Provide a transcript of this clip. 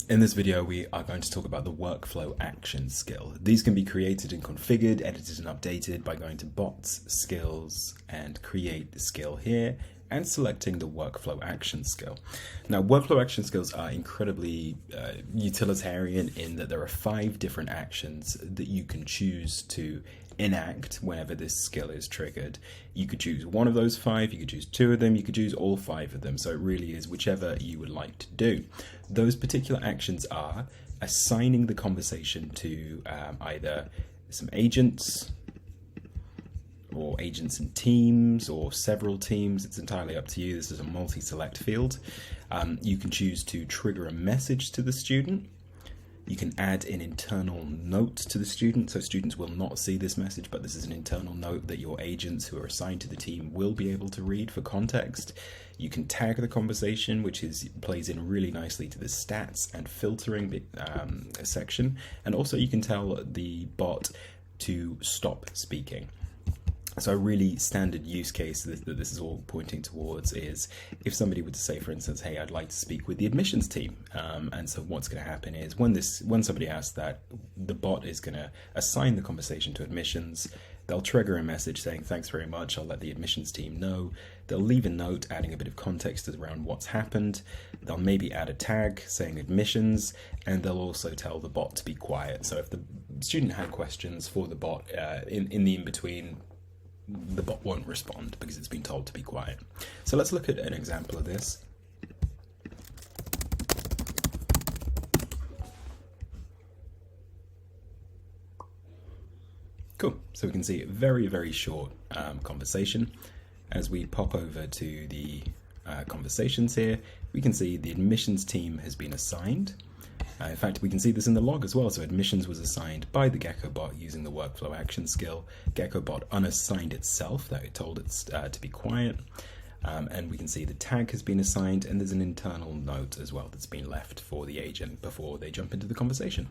In this video, we are going to talk about the workflow action skill. These can be created and configured, edited and updated by going to bots, skills, and create the skill here, and selecting the workflow action skill. Now, workflow action skills are incredibly utilitarian in that there are 5 different actions that you can choose to enact whenever this skill is triggered. You could choose one of those 5, you could choose 2 of them, you could choose all 5 of them. So it really is whichever you would like to do. Those particular actions are assigning the conversation to either some agents, or agents and teams, or several teams. It's entirely up to you. This is a multi-select field. You can choose to trigger a message to the student. You can add an internal note to the student, so students will not see this message, but this is an internal note that your agents who are assigned to the team will be able to read for context. You can tag the conversation, which plays in really nicely to the stats and filtering section, and also you can tell the bot to stop speaking. So a really standard use case that this is all pointing towards is if somebody were to say, for instance, hey, I'd like to speak with the admissions team. And so what's going to happen is when somebody asks that, the bot is going to assign the conversation to admissions. They'll trigger a message saying, thanks very much, I'll let the admissions team know. They'll leave a note adding a bit of context around what's happened. They'll maybe add a tag saying admissions, and they'll also tell the bot to be quiet. So if the student had questions for the bot in the in-between, the bot won't respond because it's been told to be quiet. So let's look at an example of this. Cool. So we can see a very, very short conversation. As we pop over to the conversations here, we can see the admissions team has been assigned. In fact, we can see this in the log as well. So admissions was assigned by the GeckoBot using the workflow action skill. GeckoBot unassigned itself, that it told it to be quiet. And we can see the tag has been assigned, and there's an internal note as well that's been left for the agent before they jump into the conversation.